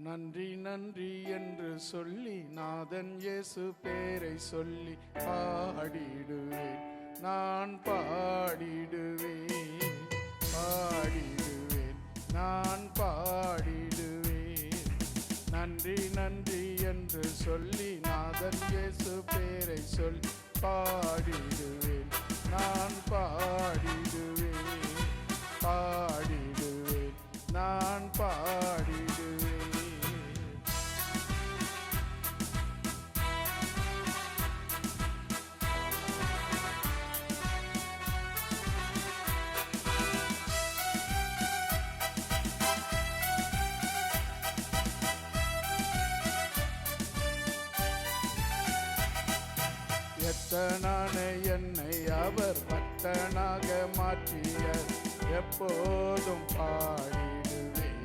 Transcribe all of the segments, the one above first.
நன்றி நன்றி என்று சொல்லி நாதன் இயேசு பேரை சொல்லி பாடிடுவேன், நான் பாடிடுவேன், பாடிடுவேன், நான் பாடிடுவேன். நன்றி நன்றி என்று சொல்லி நாதன் இயேசு பேரை சொல்லி பாடிடுவேன், நான் பாடிடுவேன், பாடிடுவேன், நான் பாடிடுவேன். எத்தனான என்னை அவர் பட்டனாக மாற்றிய எப்போதும் பாடிடுவேன்,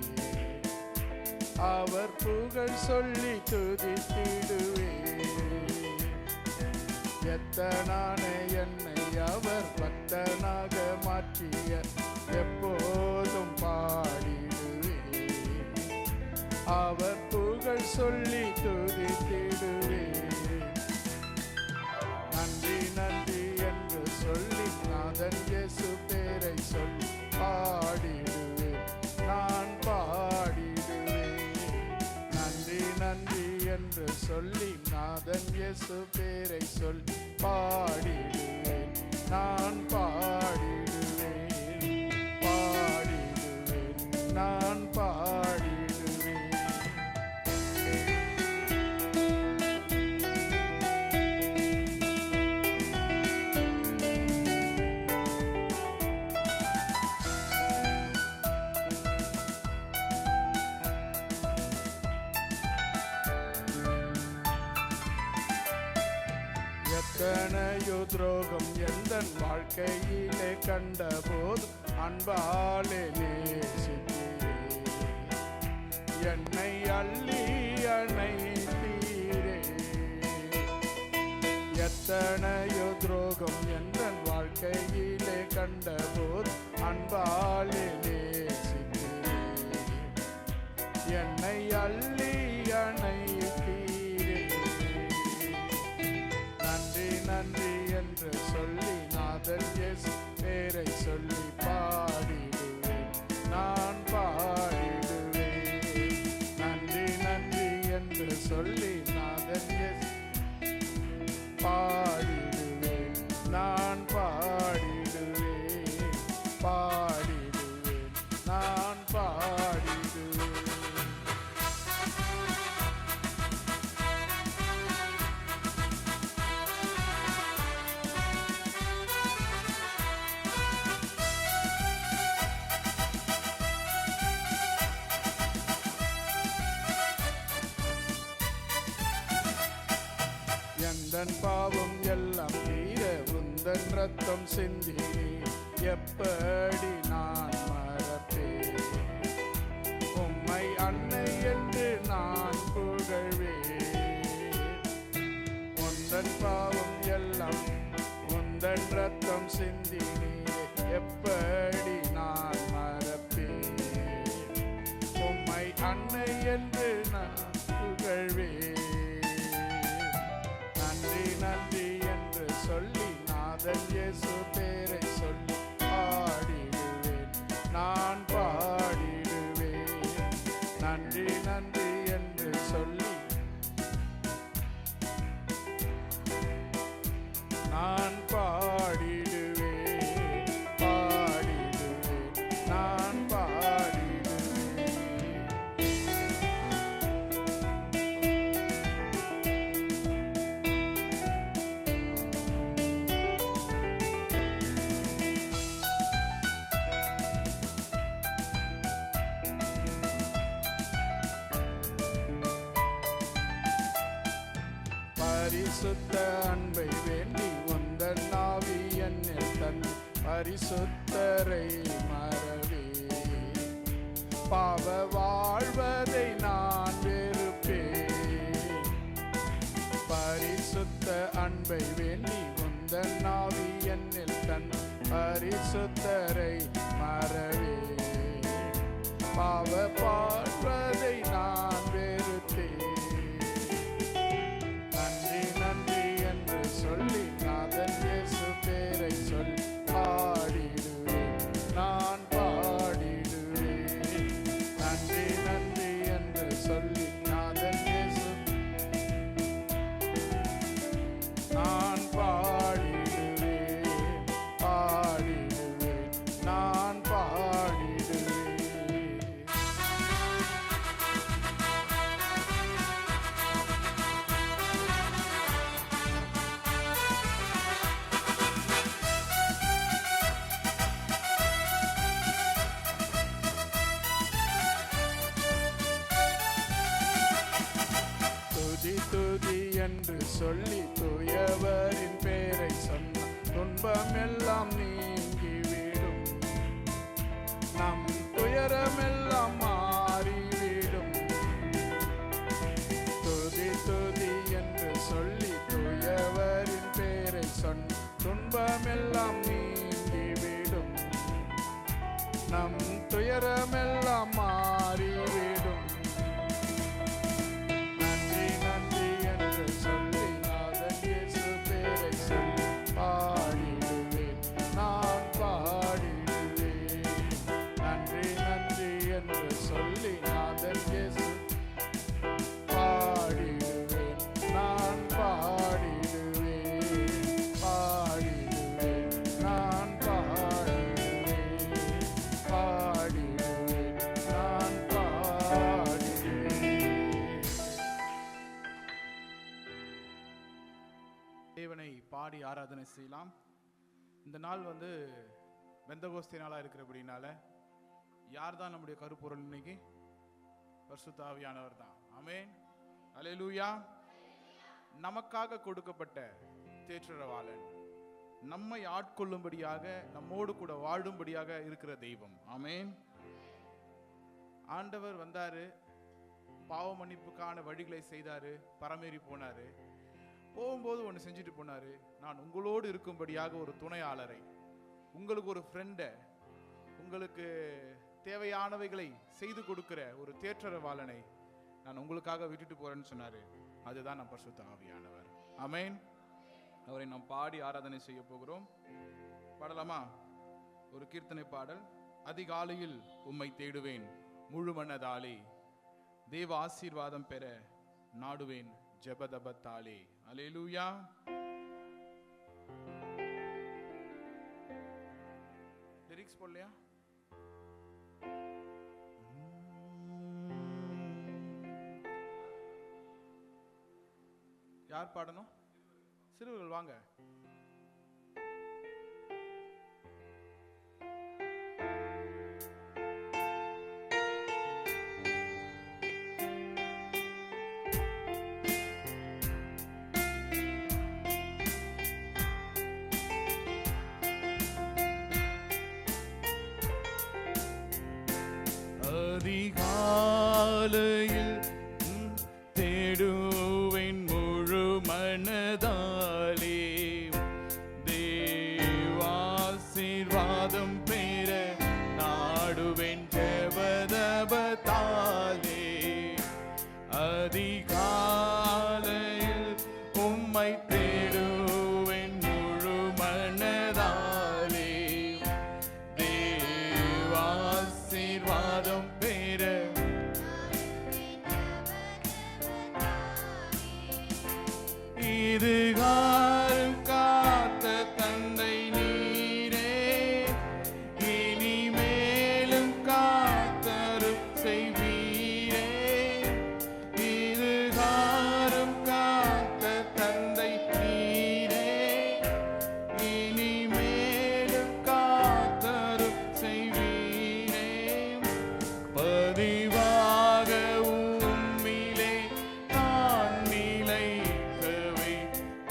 அவர் புகழ் சொல்லி துதித்திடுவேன். எத்தனான என்னை அவர் பட்டனாக மாற்றிய எப்போதும் பாடிடுவேன், அவர் புகழ் சொல்லி துதித்திடுவேன். நன்றி நன்றி என்று சொல்லி நாதன் இயேசு பேரை சொல்லி பாடிடுவேன், நான் பாடிடுவேன். நன்றி நன்றி என்று சொல்லி நாதன் இயேசு பேரை சொல்லி பாடிடுவேன், நான் பாடிடுவேன், பாடிடுவேன், நான் பாடிடுவேன். எத்தனையோ துரோகம் எந்தன் வாழ்க்கையிலே கண்டபோது அன்பாலே நேசித்தீரே, என்னை அள்ளி அணைத்தீரே. எத்தனையோ துரோகம் எந்தன் வாழ்க்கையிலே கண்டபோது அன்பாலே நேசித்தீரே, என்னை அள்ளி அணைத்தீரே. நன்றி என்று சொல்லி நாதன் இயேசு பேரை சொல்லி பாடிடுவேன், நான் பாடிடுவேன். நன்றி நன்றி என்று சொல்லி நாதன் இயேசு பாடிடுவேன், நான் பாடிடுவேன், பாடிடுவேன், நான் பாடிடுவேன். எந்தன் பாவம் எல்லாம் தீர உந்தன் ரத்தம் சிந்தி எப்படி நான் மறப்பேன், உம்மை அன்னை என்று நான் புகழ்வேன். உந்தன் பாவம் எல்லாம் உந்தன் ரத்தம் சிந்தி எப்படி நான் மறப்பேன், உம்மை அன்னை என்று நான் புகழ்வேன். நன்றி நன்றி என்று சொல்லி நாதன் இயேசு பேரை சொல்லி பாடிடுவேன், நான் பாடிடுவேன். நன்றி நன்றி என்று சொல்லி நான் பாடிடுவேன், பாடிடுவேன், நான் பாடிடுவேன். பரிசுத்த அன்பை வேண்டி உந்தன் ஆவி என்னில் தன் பரிசுத்தரை மறவே, பாவ வாழ்வதை நான் வெறுப்பேன். பரிசுத்த அன்பை வேண்டி உந்தன் ஆவி என்னில் தன் பரிசுத்தரை மறவே, பாவ வாழ்வதை நான் என்று சொல்லி தூயவரின் பேரை சொன்ன துன்பமெல்லாம் நீங்கிவிடும், நம் துயரமெல்லாம் மாறிவிடும். துதி துதி என்று சொல்லி தூயவரின் பேரை சொன்ன துன்பமெல்லாம் நீங்கிவிடும், நம் துயரமெல்லாம் மாறிவிடும். நன்றி நன்றி என்று சொல்லி நாதன் இயேசு பேரை சொல்லி பாடிடுவேன், நான் பாடிடுவேன். நன்றி நன்றி என்று சொல்லி நாதன் இயேசு பாடிடுவேன், நான் பாடிடுவேன், பாடிடுவேன், நான் பாடிடுவேன், பாடிடுவேன், நான் பாடிடுவேன். தேவனை பாடி ஆராதனை செய்யலாம். இந்த நாள் பெந்தகோஸ்தே நாளாக இருக்கிறபடினால யார் தான் நம்முடைய கருப்பொருள் இன்னைக்கு? பரிசுத்த ஆவியானவர் தான். ஆமென், அல்லேலூயா. நமக்காக கொடுக்கப்பட்ட தேற்றரவாளன், நம்மை ஆட்கொள்ளும்படியாக நம்மோடு கூட வாழும்படியாக இருக்கிற தெய்வம். ஆமென். ஆண்டவர் வந்தாரு, பாவ மன்னிப்புக்கான வழிகளை செய்தாரு, பரமேறி போனாரு. போகும்போது ஒன்று செஞ்சுட்டு போனாரு, நான் உங்களோடு இருக்கும்படியாக ஒரு துணையாளரை, உங்களுக்கு ஒரு ஃப்ரெண்டை, உங்களுக்கு தேவையானவைகளை செய்து கொடுக்கிற ஒரு தேற்றரவாளனை நான் உங்களுக்காக விட்டுட்டு போறேன்னு சொன்னாரு. அதுதான் நம் பரிசுத்த ஆவியானவர். ஆமென். அவரை நாம் பாடி ஆராதனை செய்ய போகிறோம். பாடலாமா? ஒரு கீர்த்தனை பாடல். அதிகாலையில் உம்மை தேடுவேன் முழு மனதாலே, தேவ ஆசீர்வாதம் பெற நாடுவேன் ஜெபதபத்தாலே. அல்லேலூயா. லிரிக்ஸ் போடலையா? யார் பாடணும்? சிறுவர்கள் வாங்க. அதிகாலையில் தேடுவேன் முழு மனதாலே, தேவாசீர்வாதம் பெற நாடுவேன் ஜெபதபத்தாலே. அதிகாலையில் உம்மை தேடுவேன் முழு மனதாலே, தேவாசீர்வாதம் பெற இதுகாரும் காத்த தந்தை நீரே, இனிமேலும் காத்தரும் செய்வீரே. இதுகாரும் காத்த தந்தை நீரே, இனிமேலும் காத்தரும் செய்வீரே. பதிவாக உம்மிலே நான் நிலைக்கவே,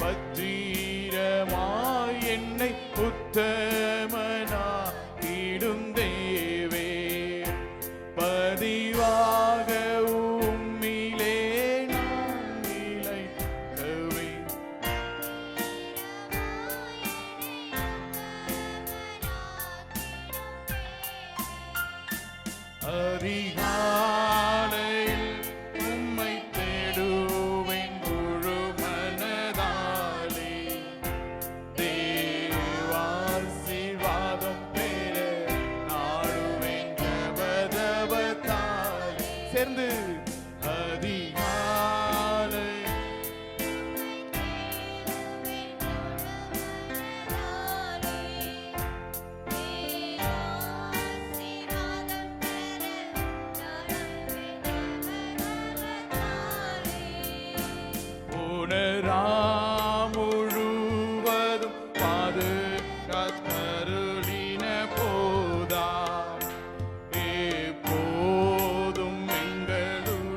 பத்திரமாய் என்னை உத்தமனாக்கிடும் தேவே. பதிவாக உம்மிலே நான் நிலைக்கவே, அதிகாலையில் உம்மை தேடுவேன் முழு மனதாலே, தேவாசீர்வாதம் பெற நாடுவேன் ஜெபதபத்தாலே. சேர்ந்து அதிகாலை முழுவதும் பாதுகாத்தருளின போதா, எப்போதும் எங்களுடன்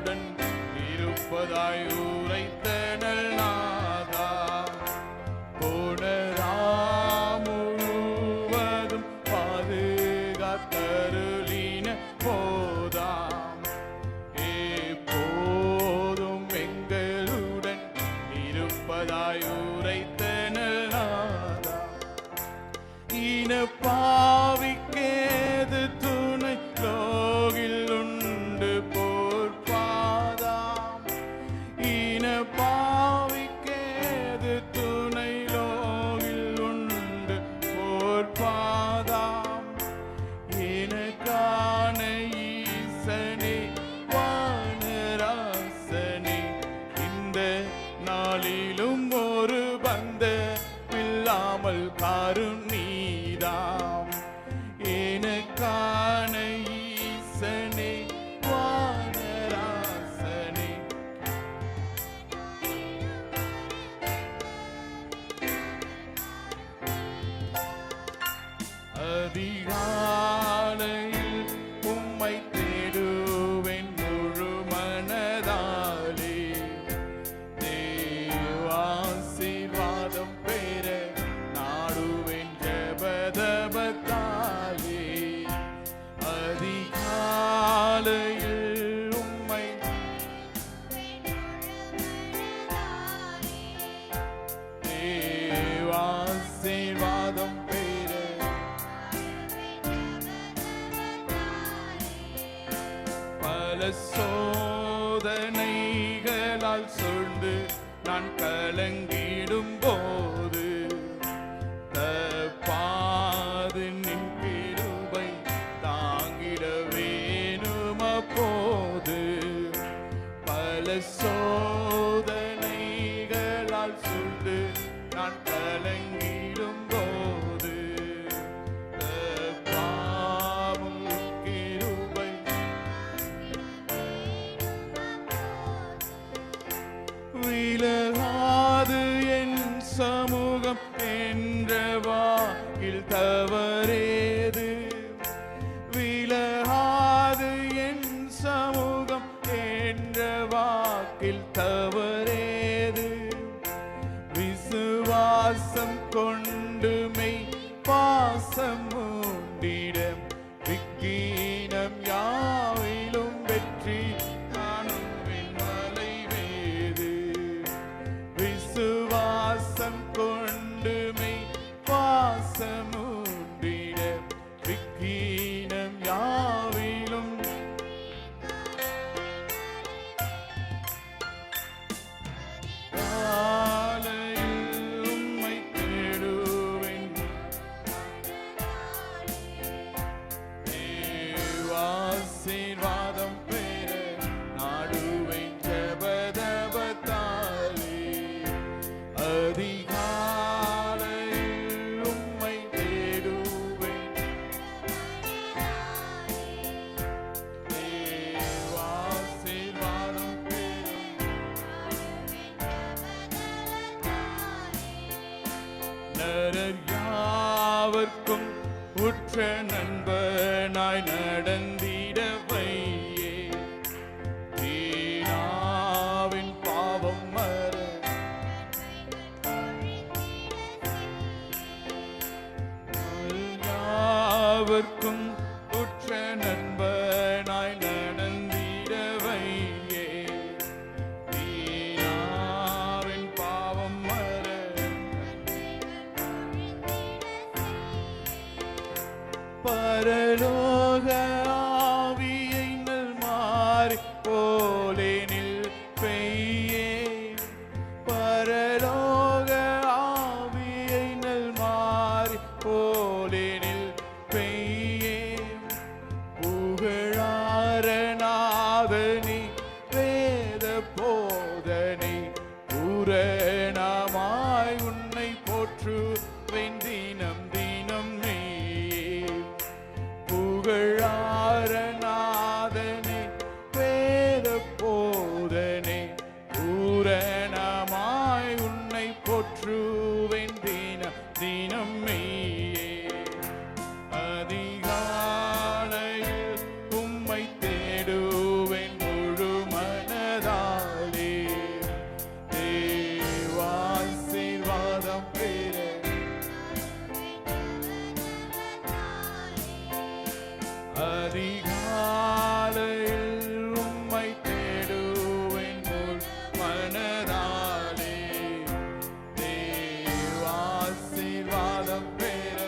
சோதனைகளால் சூழ்ந்து நான் கலங்கிடும் போது தப்பாது நின் கிருபை தாங்கிட வேணும் அப்போது. பல சோதனைகளால் சூழ்ந்து நான் கலங்கிடும் போது தப்பாவும் கிருபை விலகாது என் சமூகம் என்ற வாக்கில் தவறேது. விலகாது என் சமூகம் என்ற வாக்கில் தவறேது. விசுவாசம் கொண்டுமை பாசம் உண்டிடம் விக்கீனம் யாவிலும் வெற்றி காணும் மலை வேது. விசுவாசம் கொண்டுமை பாசம் உண்டிடம் விக்கீனம் யாவிலும் காலையில் உம்மை தேடுவேன். தேவாசீர்வாதம் பெற நாடுவேன் ஜெபதபத்தாலே. அதிகாலையில் உம்மை தேடுவேன். தேவாசீர்வாதம் பெற நரர் யாவர்க்கும் உற்ற நண்பனாய் நடந்திட வையே. தீனாவின் பாவம் மற யாவர்க்கும் உற்ற நண்பனாய் நடந்திட வையே. தீனாவின் பாவம் மற பரலோக ஆவியை நல் மாறி போலேனில் பெய்யே. பரலோக ஆவியை நல் மாறி போலேனில் பெய்யே. புகழாரநாதனி வேத போதனை பூரணமாய் உன்னை போற்றுவேன் தினம் தினம் நீயே. புகழாரநாதனே வேத போதனை பூரணமாய் உன்னை போற்றுவேன் தினம் தினம் நீயே. அதிகாலையில் உம்மை தேடுவேன் முழு மனதாலே. தேவாசீர்வாதம் பெற அதிகாலையில் உம்மை தேடுவேன் முழு மனதாலே. தேவாசீர்வாதம் பெற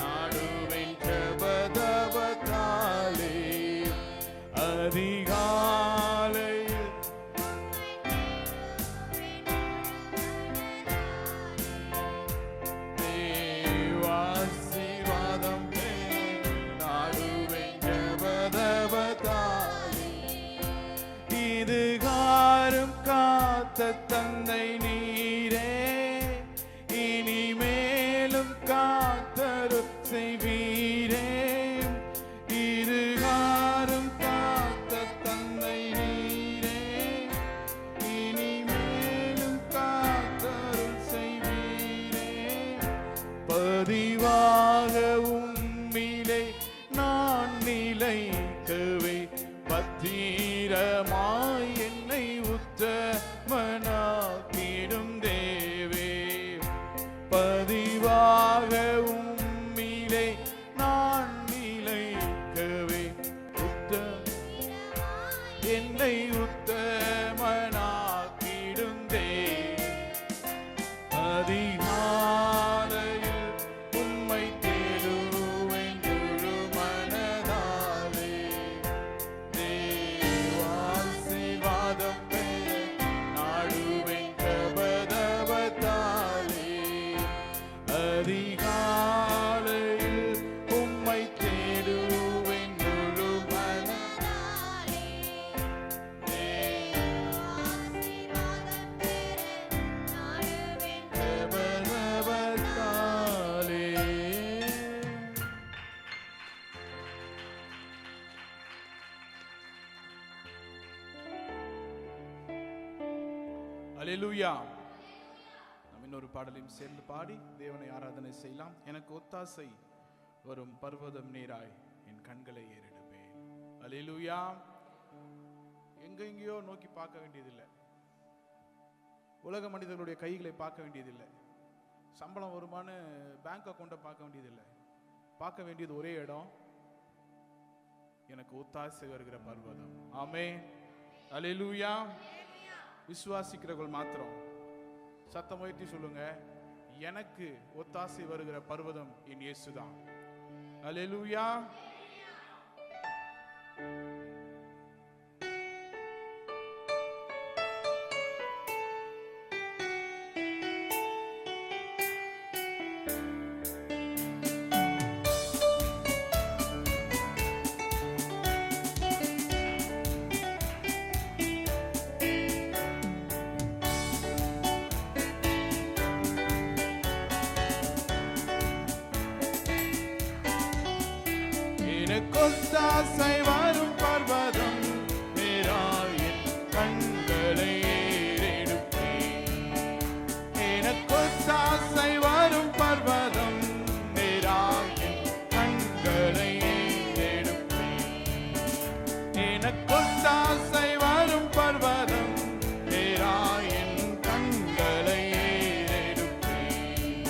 நாடுவேன் ஜெபதபத்தாலே. அதிகாலையில் தேவாசீர்வாதம் பெற நாடுவேன் ஜெபதபத்தாலே. இதுகாரும் காத்த தந்தை நீரே, இனிமேலும் காத்தரு செய்வீரே. இதுகாரும் காத்த தந்தை நீரே, இனிமேலும் காத்தரு செய்வீரே. பதிவாக உம்மிலே நான் நிலைக்கவே பத்திரமாய் என்னை உத்தமனாக்கிடும் தேவே. பதிவாக உம்மிலே நான் நிலைக்கவே என்னை உத்தமனாக்கிடும் தேவே. அதிகாலையில் உம்மை தேடுவேன் முழு மனதாலே. தேவ அல்லேலூயா. நாம் இன்னொரு பாடலையும் சேர்ந்து பாடி தேவனை ஆராதனை செய்யலாம். எனக்கு ஒத்தாசை வரும் பர்வதம் நீராய் என் கண்களை ஏறெடுப்பேன். அல்லேலூயா. எங்கெங்கேயோ நோக்கி பார்க்க வேண்டியதில்லை. உலக மனிதர்களுடைய கைகளை பார்க்க வேண்டியதில்லை. சம்பளம் வருமானு பேங்க் அக்கௌண்ட்டை பார்க்க வேண்டியதில்லை. பார்க்க வேண்டியது ஒரே இடம், எனக்கு ஒத்தாசை வருகிற பர்வதம். ஆமென். அல்லேலூயா. விசுவாசிக்கிறவர்கள் மாத்திரம் சத்தம் உயர்த்தி சொல்லுங்க, எனக்கு ஒத்தாசை வருகிற பர்வதம் என் இயேசுதான். அல்லேலூயா. கொத்தாசை வரும் பர்வதம் நீராயின் கண்களை ஏறெடுப்பேன். கொத்தாசை வரும் பர்வதம் நீராயின் கண்களை ஏறெடுப்பேன். கொத்தாசை வரும் பர்வதம் நீராயின் கண்களை ஏறெடுப்பேன்.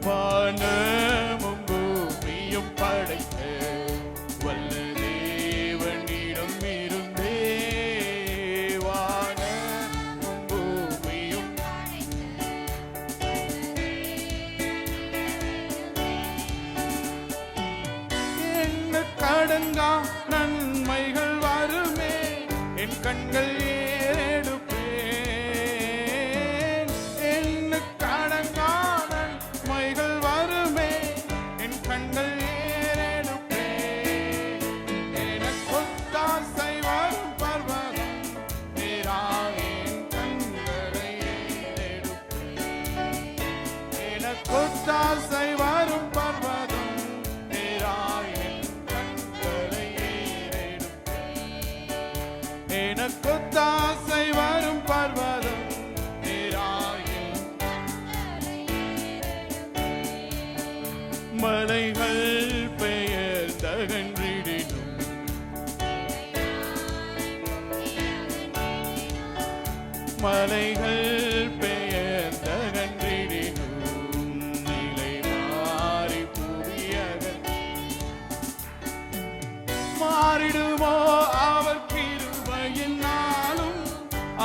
வானமும் பூமியும் படைத்த கடங்கா நன்மைகள் வருமே என் கண்கள் ஏறெடுப்பேன். என்ன கடங்கா நன்மைகள் வருமே என் கண்கள் ஏறெடுப்பேன். எனக்கு ஒத்தாசை வரும் பர்வதம் நீராய் என் கண்களை ஏறெடுப்பேன். எனக்கு ஒத்தாசை வரும் பர்வதம் நீராய் கொத்தாசை வரும் பர்வதம் நீராயின் மலைகள் பெயர்ந்தகன்றிடினும் மலைகள் பெயர்ந்தகன்றிடினும் நிலை மாறி புவியக மாறிடுமோ அவர்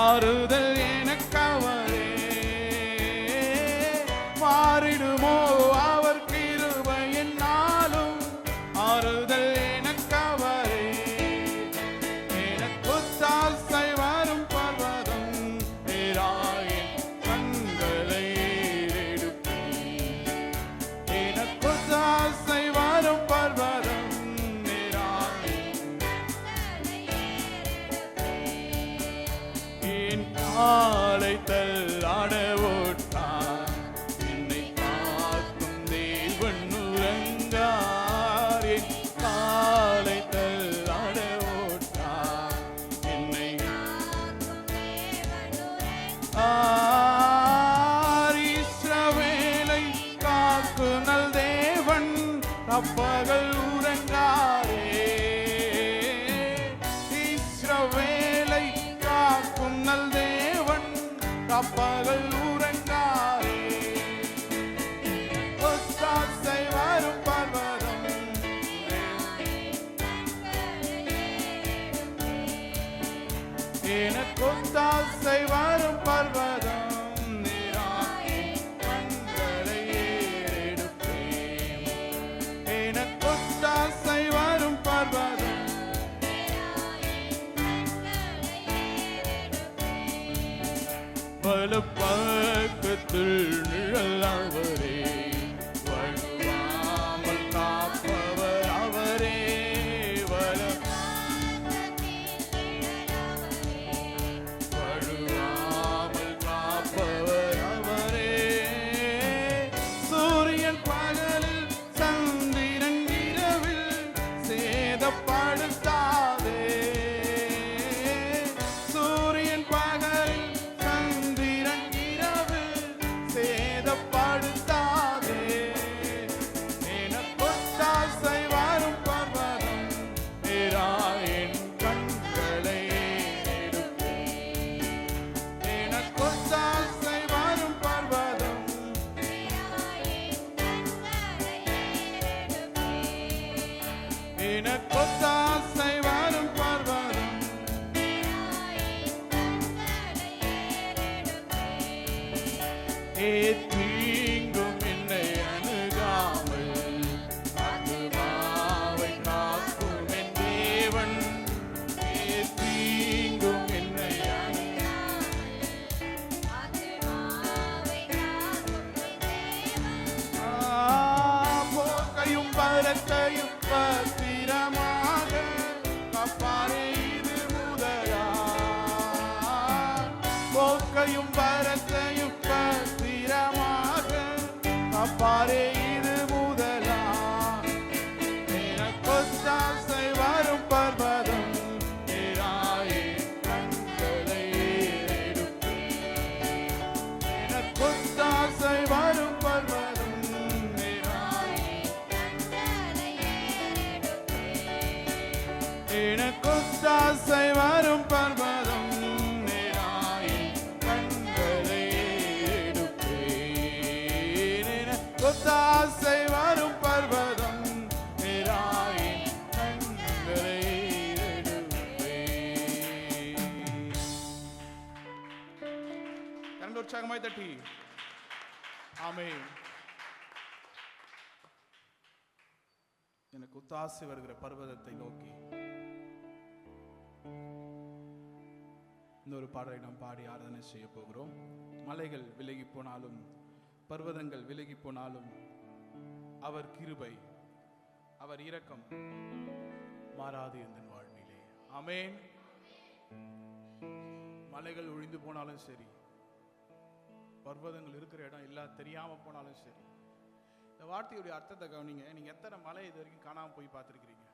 ஆறுதல் எனக்கவரே. மாறிடுமோ அவர் கிருபையின் நாளும் ஆறுதல் எனக்கவரே. எனக்கு ஒத்தாசை வரும் பர்வதம் நீராயின் கண்களை ஏறெடுப்பேன். எனக்கு ஒத்தாசை வரும் பர்வதம் காலை தள்ளாட ஓட்டார் என்னை காக்கும் தேவன் உறங்கார். என் காலை தள்ளாட ஓட்டார் என்னை இஸ்ரவேலை காக்குனல் தேவன் அப்பகல் உறங்காரே. இஸ்ரவேலை காக்குனல் அப்பகல் உறங்காரே. ஒத்தாசை வரும் பர்வதம் எனக்கு ஒத்தாசை வரும் பர்வதம் நீராயின் கண்களை ஏறெடுப்பேன். எனக்கு ஒத்தாசை வரும் பர்வதம் பக்கத்தில் நிழல் அவரே. வழுவாமல் காப்பவர் அவரே. வழுவாமல் காப்பவர் அவரே. சூரியன் பகலில் சந்திரன் இரவில் சேதப்படுத்தாதே. சூரியன் பகலில் சந்திரன் போக்கையும் வரத்தையும் பத்திரமாக அப்பாரே இது முதலா எனக்கொத்தாசை வரும் பர்வதம் நேராயே கண்களை எடுத்து எனக்கொத்தாசை வரும் பர்வதம் நேராயே எனக்கொத்தாசை வரும் பர்வதம் ஒத்தாசை வரும் பர்வதம் நேராயின் கண்களை எடுப்பேன். கரண்ட் உற்சாகமாய் தட்டி ஆமென். எனக்கு ஒத்தாசை வருகிற பர்வதத்தை நோக்கி இன்னொரு பாடலை நாம் பாடி ஆராதனை செய்ய போகிறோம். மலைகள் விலகி போனாலும் பர்வதங்கள் விலகி போனாலும் அவர் கிருபை அவர் இரக்கம் மாறாது எந்த வாழ்விலே. ஆமென். மலைகள் ஒழிந்து போனாலும் சரி, பர்வதங்கள் இருக்கிற இடம் எல்லாம் தெரியாம போனாலும் சரி, இந்த வார்த்தையுடைய அர்த்தத்தை கவனிங்க. நீங்க எத்தனை மலை இது வரைக்கும் காணாம போய் பார்த்துருக்கிறீங்க?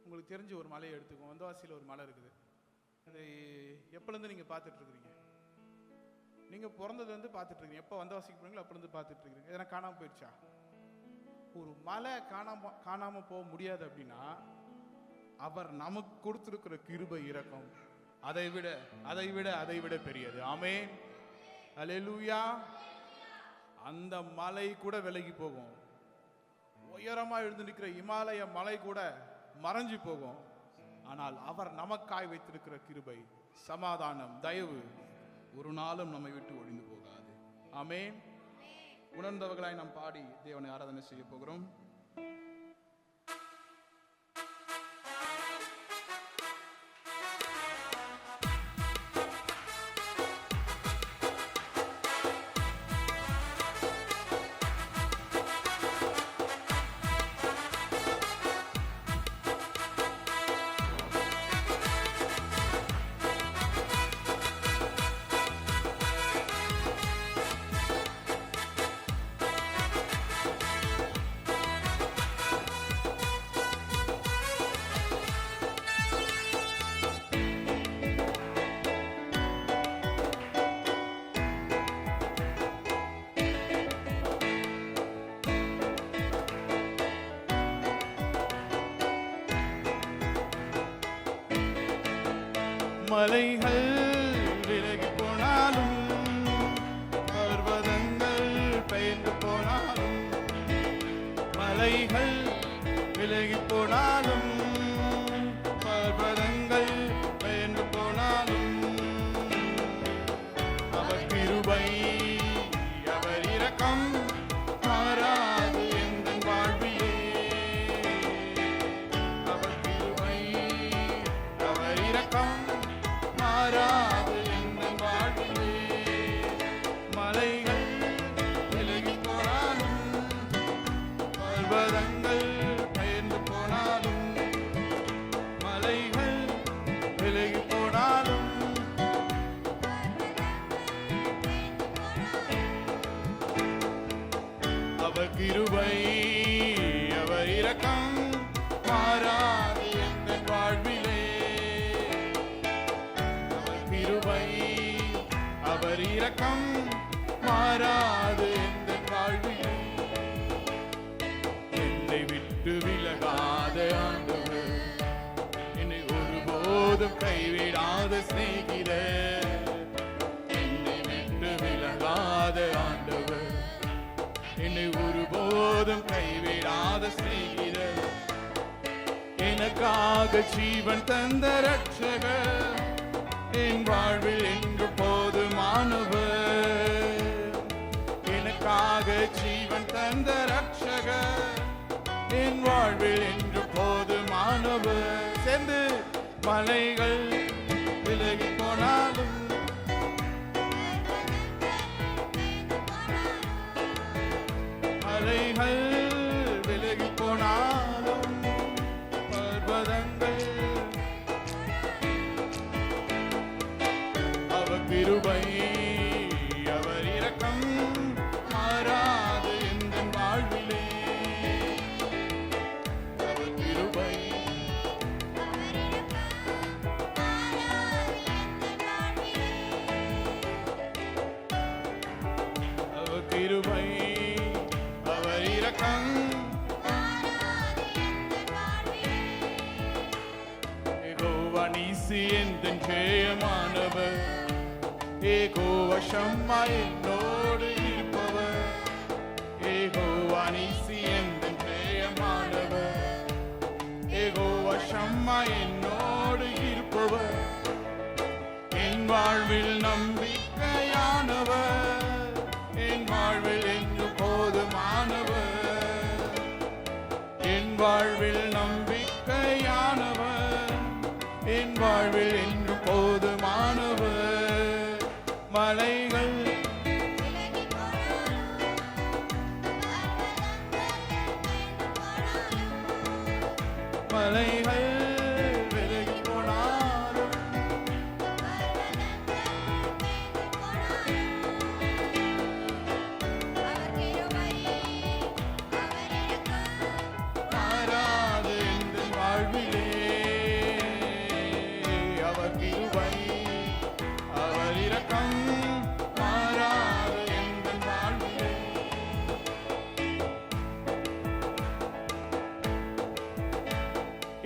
உங்களுக்கு தெரிஞ்ச ஒரு மலையை எடுத்துக்கோ. வந்தவாசியில் ஒரு மலை இருக்குது. அது எப்பலேருந்து நீங்க பார்த்துட்டு இருக்கிறீங்க? நீங்க பிறந்ததுலேருந்து பார்த்துட்டு இருக்கீங்க. எப்போ வந்தவாசிக்கு போறீங்களோ அப்பலேருந்து பார்த்துட்டு இருக்கீங்க. எதனா காணாம போயிடுச்சா? ஒரு மலை காணாம போக முடியாது அப்படின்னா அவர் நமக்கு கொடுத்திருக்கிற கிருபை இரக்கம் அதை விட பெரியது. ஆமென். அல்லேலூயா. அந்த மலை கூட விலகி போகும். உயரமா எழுந்து நிற்கிற இமாலய மலை கூட மறைஞ்சு போகும். ஆனால் அவர் நமக்காய் வைத்திருக்கிற கிருபை, சமாதானம், தயவு ஒரு நாளும் நம்மை விட்டு ஒழிந்து போகாது. ஆமென். உணர்ந்தவர்களாய் நாம் பாடி தேவனை ஆராதனை செய்ய போகிறோம். மலைகள் விலகி போனாலும் பர்வதங்கள் பெயர்ந்து போனாலும், மலைகள் விலகி போனாலும் பர்வதங்கள் பெயர்ந்து போனாலும் அவர் கிருபை அவர் இரக்கம் மாறாது எந்த வாழ்விலே. அவர் கிருபை அவர் இரக்கம் மாறாது எந்த வாழ்விலே. மலைகள் விலகி போனாலும் பர்வதங்கள் பெயர்ந்து போனாலும், மலைகள் விலகி போனாலும் அவர் கிருபை அவர் இரக்கம் மாறாது எந்த வாழ்விலே. அவர் இரக்கம் மாறாது எந்த வாழ்விலே. என்னை விட்டு விலகாத ஆண்டவர், என்னை ஒருபோதும் கைவிடாத சிநேகிதர். என்னை விட்டு விலகாத ஆண்டவர், என்னை ஒருபோதும் கைவிடாத சிநேகிதர். எனக்காக ஜீவன் தந்த ரட்சகர், என் வாழ்வில் என்று போதுமானவர். எனக்காக ஜீவன் தந்த ரட்சகர், என் வாழ்வில் என்று போதுமானவர். சேர்ந்து மலைகள் விலகி போனாலும் மலைகள் விலகி போனாலும் பர்வதங்கள் கிருபை அவர் இரக்கம் மாறாது எந்தன் வாழ்விலே. அவர் கிருபை அவர் கிருபை அவர் இரக்கம் யெகோவா நீசி எந்தன் ஜெயமானவர். யெகோவா ஷம்மா என்னோடு இருப்பவர். யெகோவா நீசி எந்தன் ஜெயமானவர். யெகோவா ஷம்மா என்னோடு இருப்பவர். என் வாழ்வில் நம்பிக்கையானவர். என் வாழ்வில் என்று போதுமானவர். என் வாழ்வில் நம்பிக்கையானவர். என் வாழ்வில் என்று போதுமானவர். மலைகள் மலைகள் விலகி போனாலும் மாறாது எந்தன் வாழ்விலே. அவர் கிருபை அவர் இரக்கம் மாறாது எந்தன் வாழ்விலே.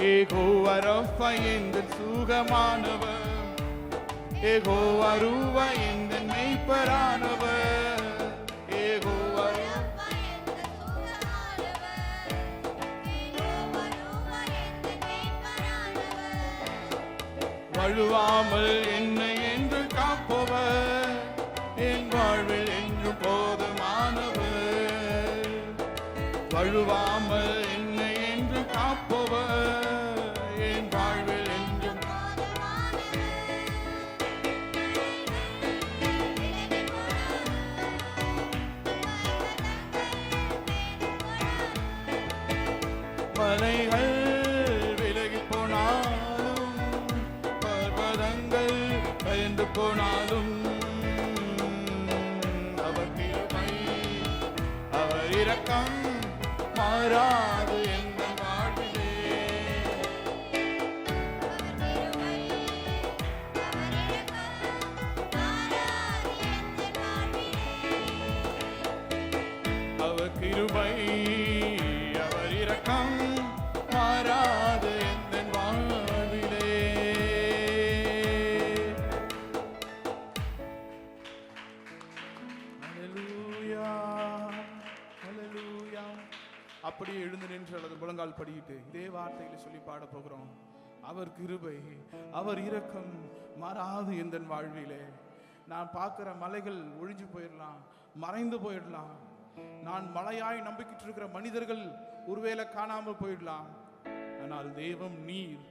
யெகோவா ரஃபா எந்தன் சுகமானவர். யெகோவா ரூவா எந்தன் மெய்ப்பரானவர். யெகோவா வழுவாமல் என்னை என்று காப்பவர். என் வாழ்வில் என்று போதுமானவர். வழுவாமல் என்னை என்று காப்பவர். என் வாழ்வில் என்றும் மலைகள் விலகி போனாலும் பர்வதங்கள் பயந்து போனாலும் அவர் கிருபை அவர் இரக்கம் மாறாது எந்தன் வாழ்விலே. அவர் கிருபை அவர் இரக்கம் மாறாது எந்தன் வாழ்விலே. ஹல்லேலூயா ஹல்லேலூயா. அப்படியே எழுந்து நின்று அல்லது முழங்கால் படிக்கிட்டு இதே வார்த்தைகளை சொல்லி பாட போகிறோம். அவர் கிருபை அவர் இரக்கம் மாறாது எந்தன் வாழ்விலே. நான் பார்க்கிற மலைகள் ஒழிஞ்சு போயிடலாம், மறைந்து போயிடலாம். நான் மலையாய் நம்பிக்கிட்டு இருக்கிற மனிதர்கள் ஒருவேளை காணாமல் போயிடலாம். ஆனால் தெய்வம் நீர்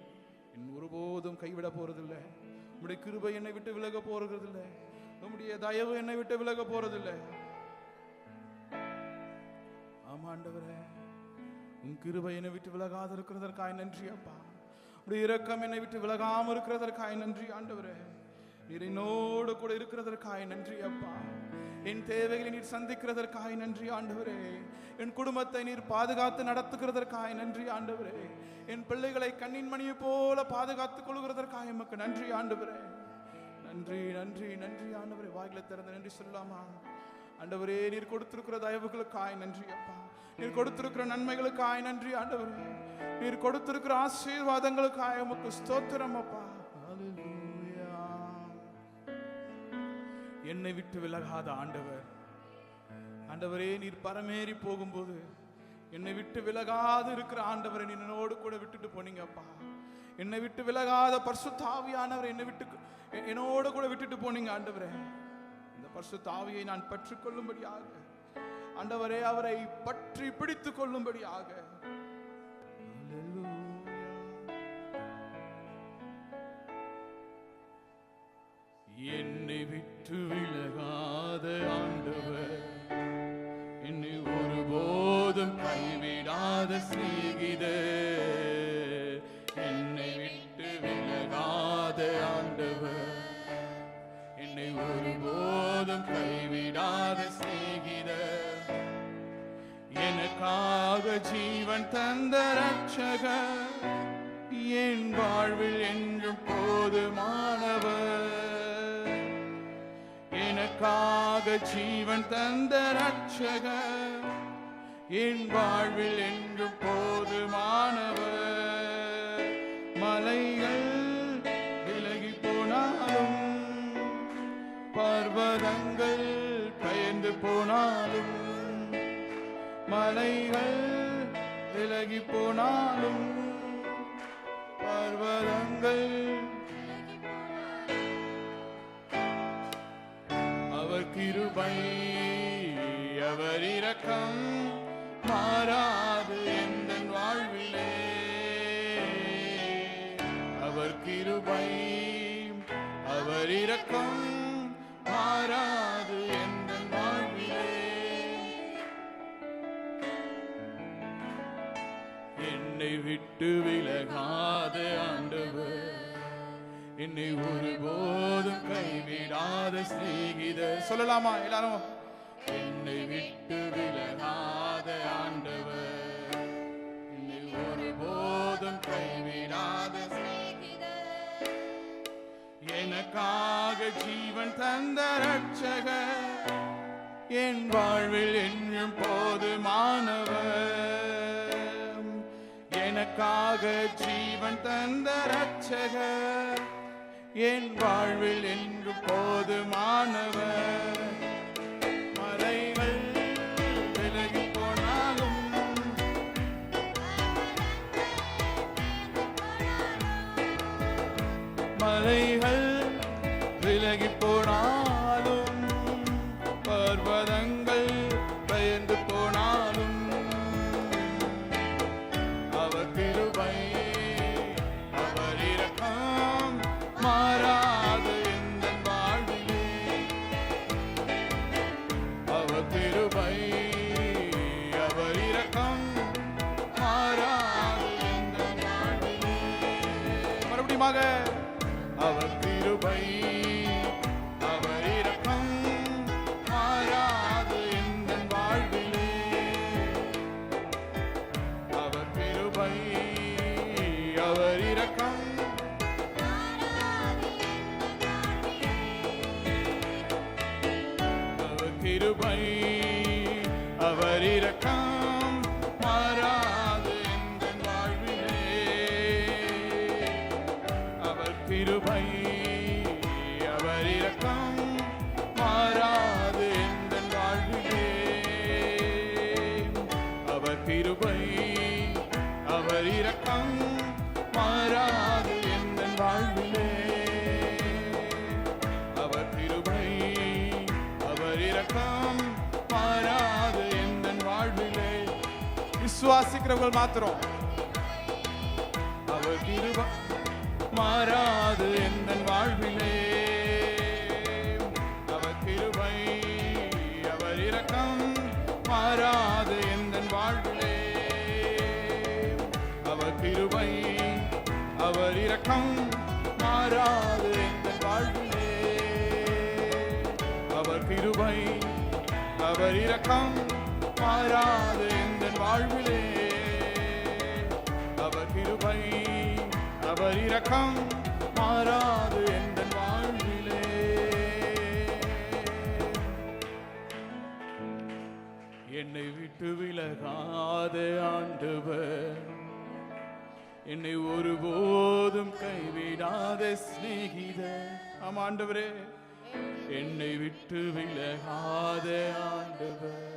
என் ஒருபோதும் கைவிட போறதில்லை. உம்முடைய கிருபை என்னை விட்டு விலக போறதில்லை. உம்முடைய தயவு என்னை விட்டு விலக போறதில்லை. ஆமா ஆண்டவரே, உன் கிருபை என்னை விட்டு விலகாது இருக்கிறதற்காய் நன்றி அப்பா. உடைய இரக்கம் என்னை விட்டு விலகாம இருக்கிறதற்காய் நன்றி ஆண்டவரே. நீர் என்னோடு கூட இருக்கிறதற்காய் நன்றி அப்பா. என் தேவைகளை நீர் சந்திக்கிறதற்காய் நன்றி ஆண்டவரே. என் குடும்பத்தை நீர் பாதுகாத்து நடத்துகிறதற்காய் நன்றி ஆண்டவரே. என் பிள்ளைகளை கண்ணின் மணியை போல பாதுகாத்துக் கொள்கிறதற்காக எமக்கு நன்றி ஆண்டவரே. நன்றி நன்றி நன்றி ஆண்டவரே. வாயில திறந்து நன்றி சொல்லாமா? ஆண்டவரே, நீர் கொடுத்திருக்கிற தயவுகளுக்காய் நன்றி அப்பா. நீர் கொடுத்திருக்கிற நன்மைகளுக்காய் நன்றி ஆண்டவரே. நீர் கொடுத்திருக்கிற ஆசீர்வாதங்களுக்காய் உமக்கு ஸ்தோத்திரம் அப்பா. ஹல்லேலூயா. என்னை விட்டு விலகாத ஆண்டவர். ஆண்டவரே, நீர் பரமேறி போகும்போது என்னை விட்டு விலகாது இருக்கிற ஆண்டவரை நீ என்னோடு கூட விட்டுட்டு போனீங்க அப்பா. என்னை விட்டு விலகாத பரிசுத்த ஆவியானவர் என்னோடு கூட விட்டுட்டு போனீங்க ஆண்டவரே. இந்த பரிசுத்த ஆவியை நான் பற்றிக்கொள்ளும்படியாக ஆண்டவரே, அவரை பற்றி பிடித்துக் கொள்ளும்படியாக என்னை விட்டு விலகாத ஆண்டவர், என்னை ஒருபோதும் கைவிடாத சிநேகிதர். என்னை விட்டு விலகாத ஆண்டவர், என்னை என் வாழ்வில் என்றும் போதுமானவர். எனக்காக ஜீவன் தந்த ரட்சகர் என் வாழ்வில் என்றும் போதுமானவர். மலைகள் விலகி போனாலும் பர்வதங்கள் பெயர்ந்து போனாலும், மலைகள் விலகி போனாலும் பர்வதங்கள், அவர் கிருபை அவர் இரக்கம் மாறாது எந்தன் வாழ்விலே. அவர் கிருபை அவர் இரக்கம் மாறாது எந்தன் வாழ்விலே. என்னை விட்டு விலகாத ஆண்டவர், என்னை ஒருபோதும் கைவிடாத சிநேகிதர். சொல்லலாமா எல்லாரும்? என்னை விட்டு விலகாத ஆண்டவர், என்னை ஒருபோதும் கைவிடாத சிநேகிதர். எனக்காக ஜீவன் தந்த ரட்சகர் என் வாழ்வில் என்றும் போதுமானவர். எனக்காக ஜீவன் தந்த ரட்சகர் என் வாழ்வில் என்றும் போதுமானவர். மலைகள் விலகி போனாலும் மலைகள் விலகி போனாலும் பர்வதங்கள் பெயர்ந்து போனாலும், அவர் கிருபை அவர் இரக்கம் மாறாது எந்தன் வாழ்விலே. அவர் கிருபை அவர் இரக்கம் மாறாது எந்தன் வாழ்விலே. மறுபடியுமாக அவர் கிருபை அவர் இரக்கம் மாறாது எந்தன் வாழ்விலே. அவர் கிருபை அவர் இரக்கம் அவர் கிருபை அவர் இரக்கம் மாறாது எந்தன் வாழ்விலே. அவர் கிருபை அவர் இரக்கம் மாறாது எந்தன் வாழ்விலே. அவர் கிருபை அவர் இரக்கம் மாறாது எந்தன் வாழ்விலே. அவர் கிருபை அவர் இரக்கம் மாறாது எந்தன் வாழ்விலே. விசுவாசிக்கிறவர்கள் மாத்திரம். அவர் கிருபை மாறாது எந்தன் வாழ்விலே. அவர் கிருபை அவர் இரக்கம் மாறாது எந்தன் வாழ்விலே. அவர் கிருபை அவர் இரக்கம் மாறாது எந்தன் வாழ்விலே. அவர் கிருபை அவர் இரக்கம் மாறாது எந்தன் வாழ்விலே. அவர் கிருபை அவர் இரக்கம் மாறாது எந்தன் வாழ்விலே. என்னை விட்டு விலகாத ஆண்டவர், என்னை ஒருபோதும் கைவிடாத சிநேகிதர். ஆமா ஆண்டவரே, என்னை விட்டு விலகாத ஆண்டவர்,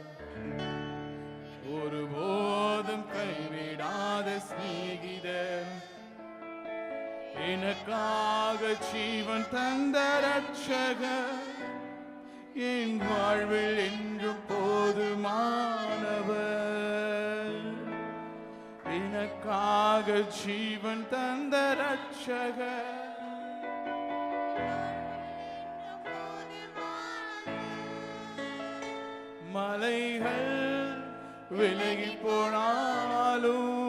ஒருபோதும் கைவிடாத சிநேகிதர். எனக்காக ஜீவன் தந்த ரட்சகர் என் வாழ்வில் என்றும் போதுமானவர். எனக்காக ஜீவன் தந்த ரட்சகர் மலைகள் விலகி போனாலும்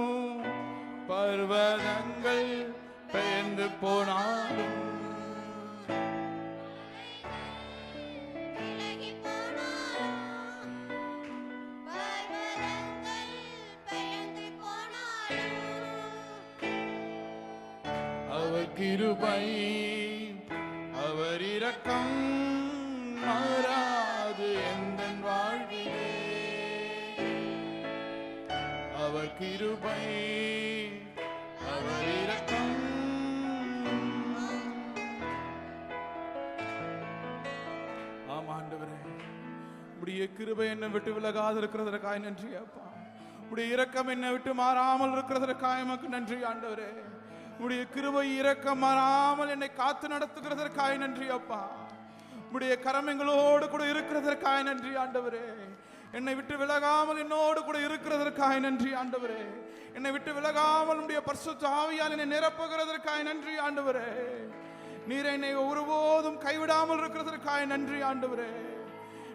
பர்வதங்கள் பெயர்ந்து போனாலும் அவர் கிருபை அவர் இரக்கம் மாறாது எந்தன் வாழ்விலே. அவர் கிருபை அவர் இரக்கம். ஆமா ஆண்டவரே, உடைய கிருபை என்னை விட்டு விலகாது இருக்கிறதற்காய் நன்றி அப்பா. உடைய இரக்கம் என்னை விட்டு மாறாமல் இருக்கிறதற்காய் எமக்கு நன்றி ஆண்டவரே. உடைய கிருபை இரக்கம் மாறாமல் என்னை காத்து நடத்துகிறதற்காய் நன்றி அப்பா. உடைய கரம் எங்களோடு கூட இருக்கிறதற்காய் நன்றி ஆண்டவரே. என்னை விட்டு விலகாமல் என்னோடு கூட இருக்கிறதற்காய் நன்றி ஆண்டவரே. என்னை விட்டு விலகாமல் உடைய பரிசுத்த ஆவியால் என்னை நிரப்புகிறதற்காய் நன்றி ஆண்டவரே. நீர் என்னை ஒருபோதும் கைவிடாமல் இருக்கிறதற்காய் நன்றி ஆண்டவரே.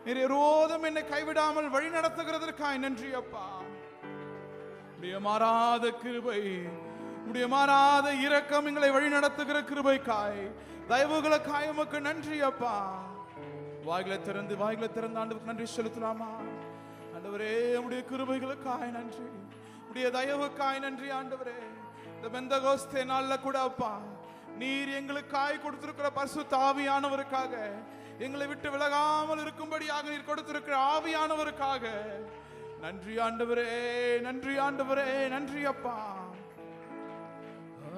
நீர் ஒருபோதும் என்னை கைவிடாமல் வழி நடத்துகிறதற்காய் நன்றி அப்பா. உடைய மாறாத கிருபை உடைய மாறாத இரக்கம் எங்களை வழி நடத்துகிற கிருபைக்காய் தயவுகளுக்காய் உமக்கு நன்றி அப்பா. வாய்களை திறந்து ஆண்டவருக்கு நன்றி செலுத்தலாமா? ஆண்டவரே, உடைய கிருபைகளுக்காய் நன்றி, உடைய தயவுக்காய் நன்றி ஆண்டவரே. இந்த பெந்தகோஸ்தே நாள்ல கூட அப்பா நீர் எங்களுக்காய் கொடுத்திருக்கிற பரிசுத்த ஆவியானவருக்காக, எங்களை விட்டு விலகாமல் இருக்கும்படியாக நீர் கொடுத்திருக்கிற ஆவியானவருக்காக நன்றி ஆண்டவரே, நன்றி ஆண்டவரே, நன்றி அப்பா.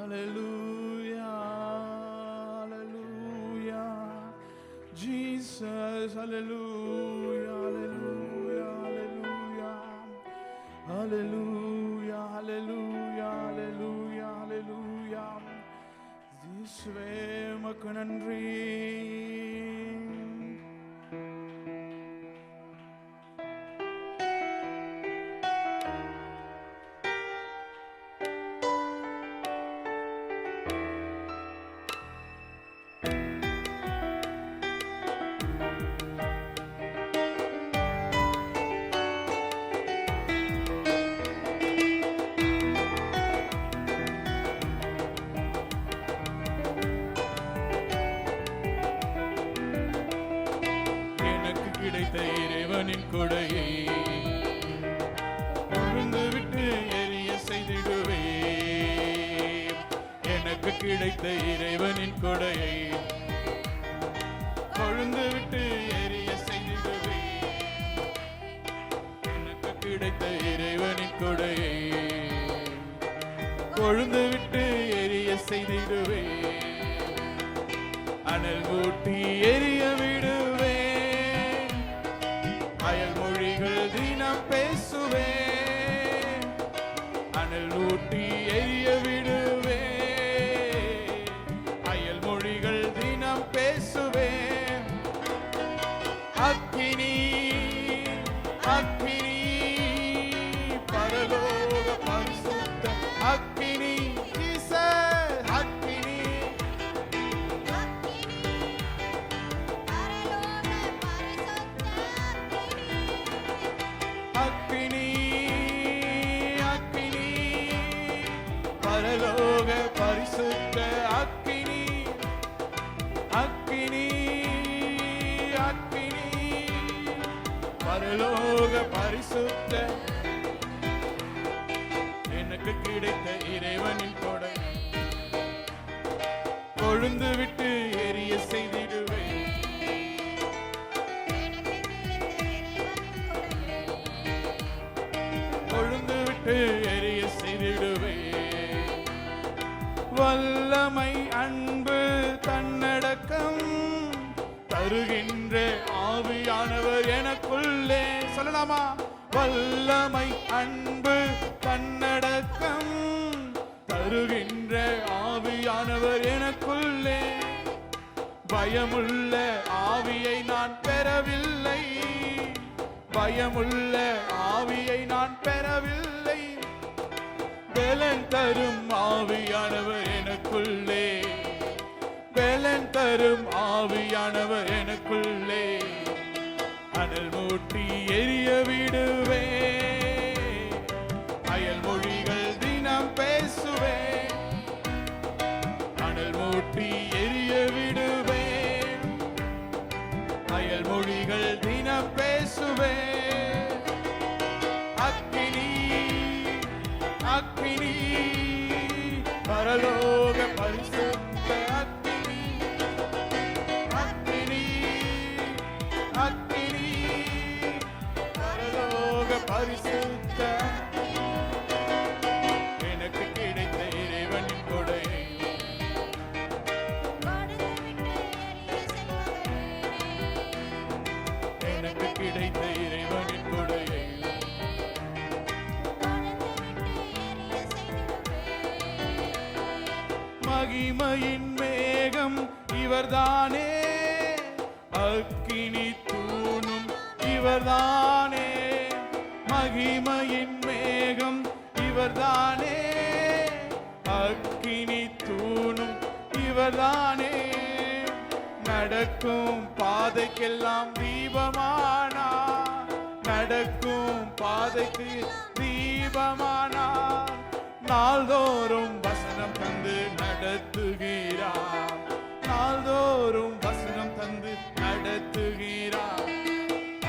Hallelujah, hallelujah, Jesus, hallelujah, hallelujah, hallelujah, hallelujah, hallelujah, hallelujah, hallelujah. இயேசுவே உமக்கு நன்றி. இறைவனின் கொடையை கொழுந்து விட்டு எரிய செய்திடுவே. எனக்கு கிடைத்த இறைவனின் கொடையை கொழுந்து விட்டு எரிய செய்திடுவே. எனக்கு கிடைத்த இறைவனின் கொடையை கொழுந்து விட்டு எரிய செய்திடுவே. அனல் மூட்டி எரிய விடுவே. அயல் மொழிகள் தினம் பேசுவே. அனல் ஊட்டி எரிய விடுவே. அயல் மொழிகள் தினம் பேசுவே. அக்கினி அக்கினி பரலோக பரிசுத்த அக்கினி. பரலோக பரிசுத்த அக்கினி அக்கினி அக்கினி பரலோக பரிசுத்த. எனக்கு கிடைத்த இறைவனின் கொடை கொழுந்து விட்டு எரிய செய்திடுவே. கொழுந்து விட்டு எரிய செய்திடுவே. வல்லமை அன்பு தன்னடக்கம் தருகின்ற ஆவியானவர் எனக்குள்ளே. சொல்லலாமா? வல்லமை அன்பு தன்னடக்கம் தருகின்ற ஆவியானவர் எனக்குள்ளே. பயமுள்ள ஆவியை நான் பெறவில்லை. பயமுள்ள ஆவியை நான் பெறவில்லை. பலன் தரும் ஆவியானவர் எனக்குள்ளே. பலன் தரும் ஆவியானவர் எனக்குள்ளே. அனல் மூட்டி எரிய விடுவே. அயல் மொழிகள் தினம் பேசுவே. அனல் மூட்டி எரிய விடுவே. அயல் மொழிகள் தினம் பேசுவே. அக்கினி அக்கினி பரலோக பரிசுத்த மகிமையின் மேகம் இவர்தானே, அக்கினி தூணும் இவர்தானே, மகிமையின் மேகம் இவர்தானே, அக்கினி தூணும் இவர்தானே, நடக்கும் பாதைக்கெல்லாம் தீபமானார், நடக்கும் பாதைக்கு தீபமானார், நாள்தோறும் வசனம் தந்து நடத்துகிறார், நாள்தோறும் வசனம் தந்து நடத்துகிறார்,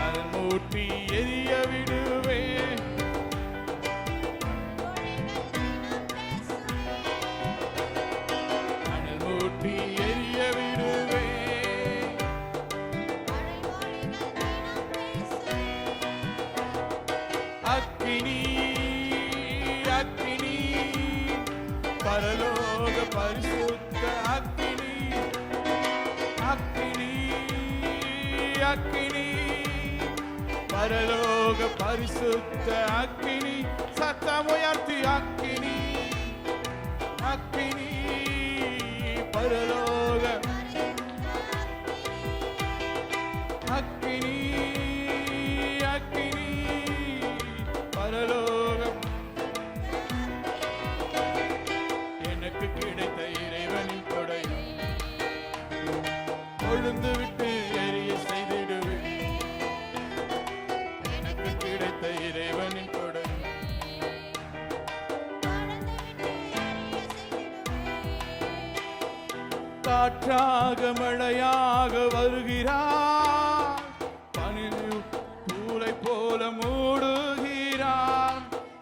அதன் மூட்டி எரிய விடுவேன், அதன் மூட்டி எரிய விடுவேன், அக்கினி அக்கினி பரலோக பரிசுத்த அக்கினி, அக்கினி அக்கினி பரலோக பரிசுத்த அக்கினி, சத்தமுயர்த்தி அக்கினி அக்கினி பரலோக அக்கினி அக்கினி பரலோகம், எனக்கு கிடைத்த இறைவனின் கொடை கொழுந்து விட்டு எரிய செய்திடுவேன், எனக்கு கிடைத்த இறைவனின் கொடை காற்றாக மழையாக வருகிறார், பனி தூளை போல மூடுகிறார்,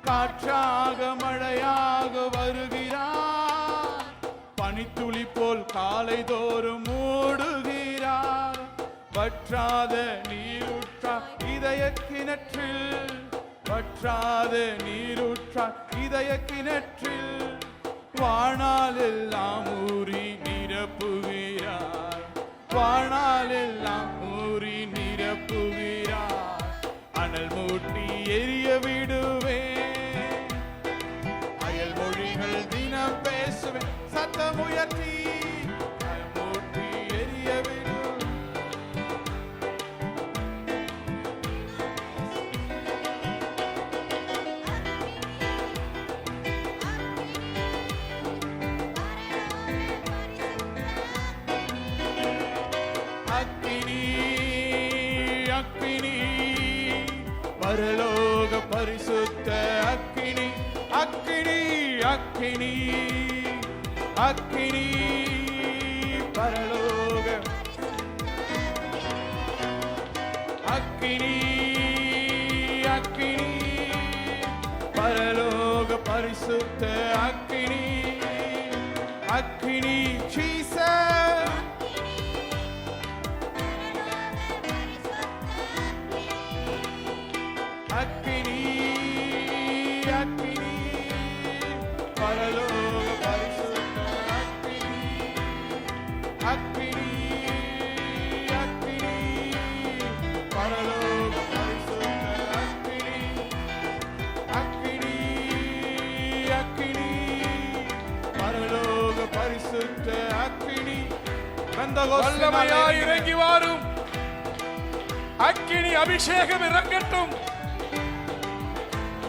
காற்றாக மழையாக வருகிறார், பனித்துளி போல் காலை தோறும் மூடுகிறார், வற்றாத நீரூற்றா இதய கிணற்றில், வற்றாத நீரூற்றா இதய கிணற்றில், வாழ்நாளெல்லாம் ஊறி நிரப்புகிறார், வாழ்நாளெல்லாம் ஊறி நிரப்புகிறார், அனல் மூட்டி எரிய விடுவேன், அயல் மொழிகள் தினம் பேசுவேன், சத்தமுயர்த்தி அனல் மூட்டி எரிய விடுவேன், அக்கினி அக்கினி பரலோக பரிசுத்த அக்கினி, அக்கினி அக்கினி அக்கினி பரலோக அக்கினி அக்கினி பரலோக பரிசுத்த அக்கினி, அக்கினி ஜீசஸ் அக்கினி அக்கினி பரலோக பரிசுத்த அக்கினி, அக்கினி அக்கினி பரலோக பரிசுத்த அக்கினி, அக்கினி அக்கினி பரலோக பரிசுத்த அக்கினி, வல்லமையாய் இறங்கி வாரும், அக்கினி அபிஷேகம் இறங்கட்டும்,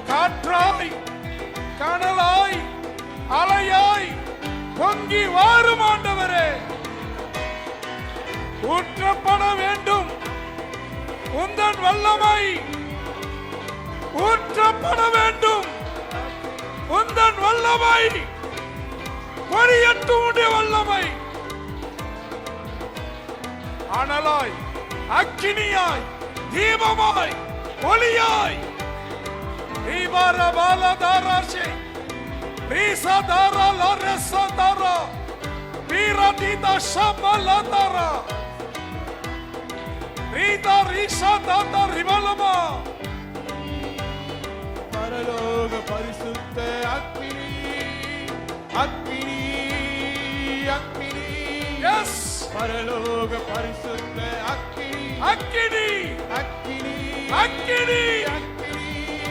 காற்றாய் கனலாய் அலையாய் பொங்கி வாரும் ஆண்டவரே, ஊற்றப்பட வேண்டும் உந்தன் வல்லமை, ஊற்றப்பட வேண்டும் உந்தன் வல்லமை, பொரியட்டும் உடைய வல்லமை, அனலாய் அக்கினியாய் தீபமாய் ஒளியாய், Ibarabaladarashe, Risadara Laresadara, Piradita Shamaladara, Rita Rishadata Rivalama, பரலோக பரிசுத்த அக்கினி, அக்கினி அக்கினி, yes, பரலோக பரிசுத்த அக்கினி, அக்கினி அக்கினி அக்கினி அக்கினி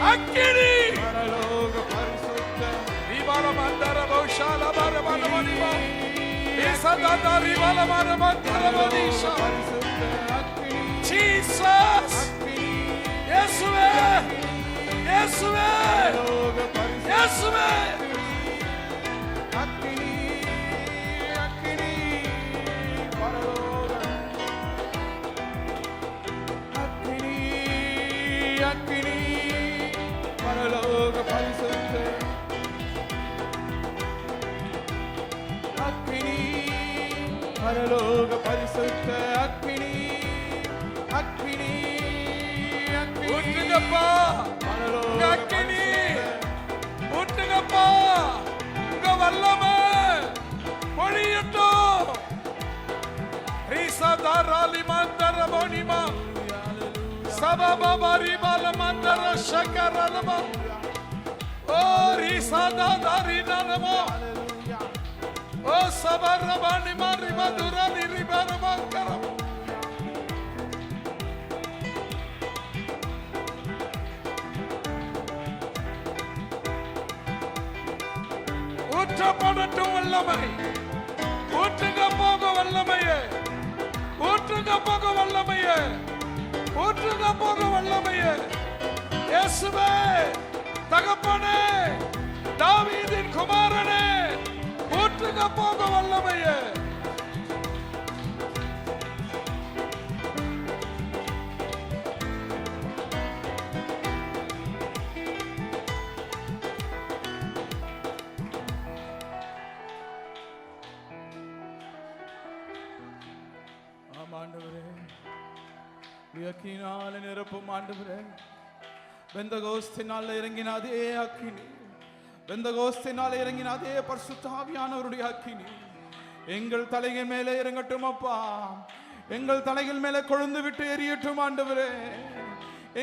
அக்கினி பரலோக பரிசுத்த Jesus, இயேசுவே, இயேசுவே, இயேசுவே. அக்கினி அக்கினி பரலோக அக்கினி அக்கினி பரலோக பரிசுத்த அக்கினி பரலோக பரிசுத்த அக்கினி அக்கினி அக்கினி ஊற்றுங்கப்பா, பரலோக அக்கினி ஊற்றுங்கப்பா, உங்க வல்லமை பொழியட்டும். ரிசதரலி மந்தரபோனிமா சபபபரி பலமந்தர ஷகரலமா ஓ ரிசததரினலமா ஓ சபரபனி மரிமதுரலி ரிபரமங்கரம். ஊற்றப்படட்டும் வல்லமை, ஊற்றுங்க போக வல்லமையே, ஊற்றுங்க போக வல்லமையே, ஊற்றுங்க போக வல்லமையே. இயேசுவே, தகப்பனே, தாவீதின் குமாரனே, ஊற்றுங்க போக வல்லமையே. ஆண்டவரே, அக்கினியால நிரப்பும் ஆண்டவரே. பெந்தகோஸ்தினால இறங்கின அதே அக்கினி, பெந்தகோஸ்தினால இறங்கின அதே பரிசுத்த ஆவியானவருடைய அக்கினி எங்கள் தலைகள் மேலே இறங்கட்டும் அப்பா. எங்கள் தலைகள் மேலே கொழுந்து விட்டு எரியட்டும் ஆண்டவரே.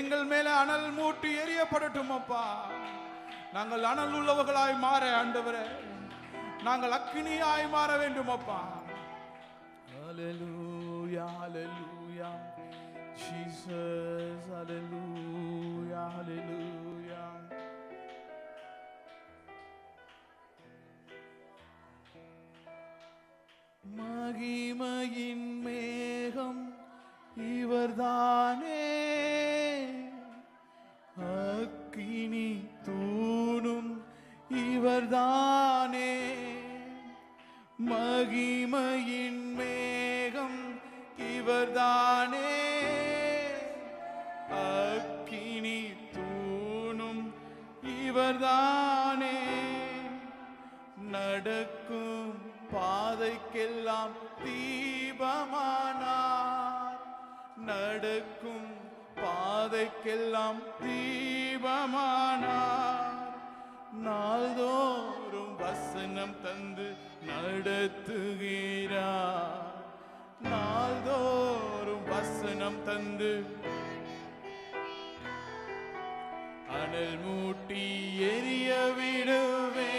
எங்கள் மேலே அனல் மூட்டி எரியப்படட்டும் அப்பா. நாங்கள் அனல் உள்ளவர்களாய் மாற ஆண்டவரே, நாங்கள் அக்கினியாய் மாற வேண்டும் அப்பா. Hallelujah, hallelujah, Jesus, hallelujah, hallelujah. மகிமையின் மேகம் இவர்தானே, அக்கினி தூணும் இவர்தானே. மகிமையின் மேகம் இவர்தானே, அக்கினி தூணும் இவர்தானே. நடக்கும் பாதைக்கெல்லாம் தீபமானார், நடக்கும் பாதைக்கெல்லாம் தீபமானார். நாள்தோறும் வசனம் தந்து நடத்துகிறார், நாள்தோறும் வசனம் தந்து அனல் மூட்டி எரிய விடுவே.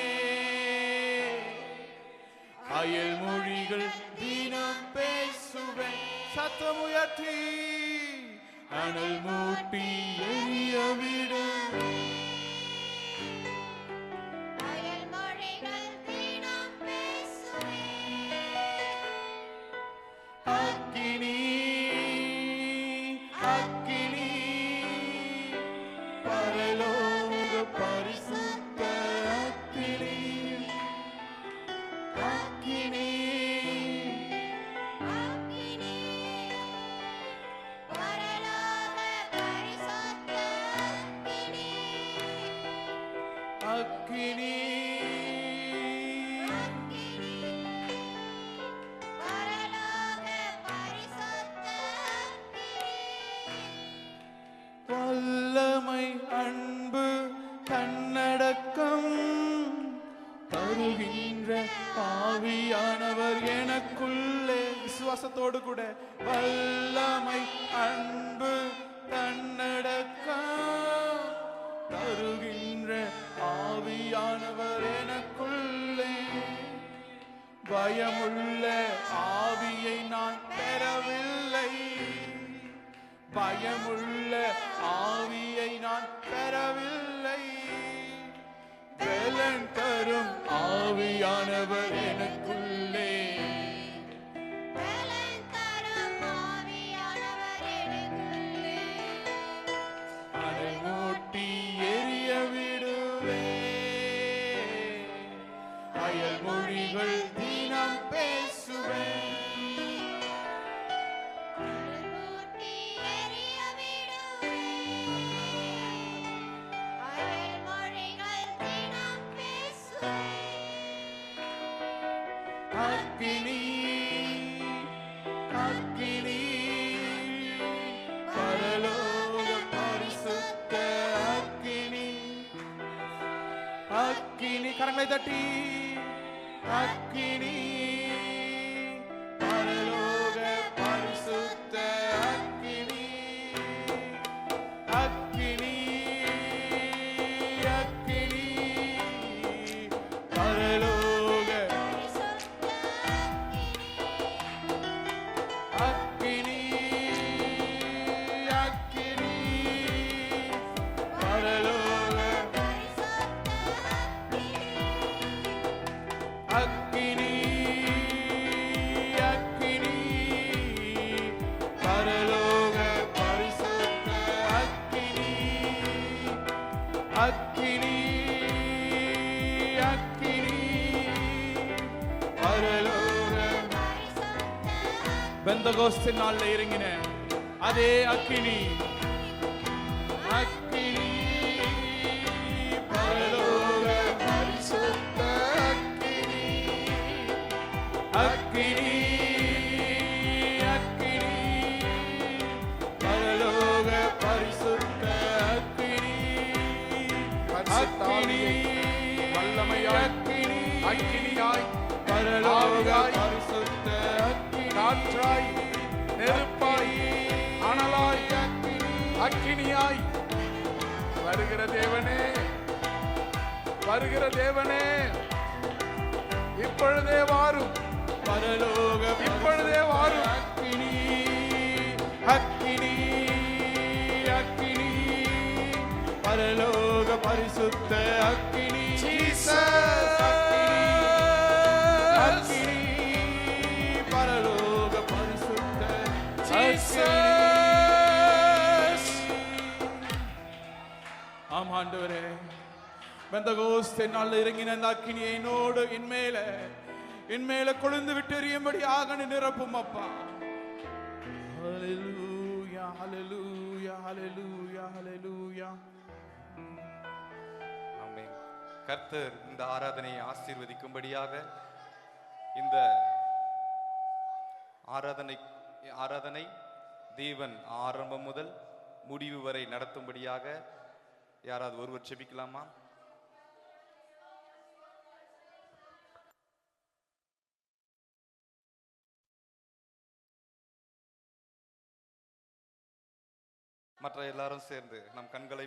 அயல் மொழிகள் தினம் பேசுவேன், சத்தமுயர்த்தி அனல் மூட்டி எரிய விடுவே. அக்கினி அக்கினி பரலோக பரிசுத்த அக்கினி அக்கினி அக்கினி வல்லமை அன்பு தன்னடக்கம் தருகின்ற ஆவியானவர் எனக்குள்ளே. விசுவாசத்தோடு கூட வல்லமை அன்பு தன்னடக்கம் தருகின்ற ஆவியானவர் எனக்குள்ளே. பயமுள்ள ஆவியை நான் பெறவில்லை, பயமுள்ள ஆவியை நான் பெறவில்லை. பலன் தரும் ஆவியானவர் எனக்குள்ளே. அனல் மூட்டி எரிய விடுவே, அயல் மொழிகள் தினம் பேசுவேன். அக்கினி அக்கினி பரலோக பரிசுத்த அக்கினி. அக்கினி கரங்களை தட்டி அக்கினி பரலோக பரிசுத்த அக்கினி. அக்கினி அக்கினி பரலோக அக்கினி. அக்கினி பரலோக அக்கினி. அக்கினி பரலோக பரிசுத்த அக்கினி. அக்கினி அக்கினி பரலோக. பெந்தகோஸ்து நாள்ல இறங்கின அதே அக்கினி. அக்கினி பரலோக பரிசுத்த அக்கினி. அக்கினி அக்கினி பரலோக பரிசுத்த அக்கினி. அக்கினி வல்லமையாய் அக்கினி அக்கினியாய் பரலோக ஆவியாய் பரிசுத்த அக்கினி. காற்றாய் நெருப்பாய் அனலாய் அக்கினியாய் வருகிற தேவனே, வருகிற தேவனே, இப்பொழுதே வாரும், பரலோக இப்பொழுதே வாரும். அக்கினி. அக்கினி அக்கினி பரலோக பரிசுத்த அக்கினி. அக்கினி பரலோக பரிசுத்த அக்கினி. ஆம் ஆண்டவரே, பெந்தகோஸ்தே நாள்ல இறங்கின அந்த அக்கினியை என்னோடு என்மேல கொழுந்து விட்டு எறியும்படியாக நிரப்பும் அப்பா. ஹல்லேலூயா ஹல்லேலூயா ஹல்லேலூயா ஹல்லேலூயா. ஆமென். கர்த்தர் இந்த ஆராதனையை ஆசீர்வதிக்கும்படியாக இந்த ஆராதனை தேவன் ஆரம்பம் முதல் முடிவு வரை நடத்தும்படியாக யாராவது ஒருவர் செபிக்கலாமா? மற்ற எல்லாரும் சேர்ந்து நம் கண்களை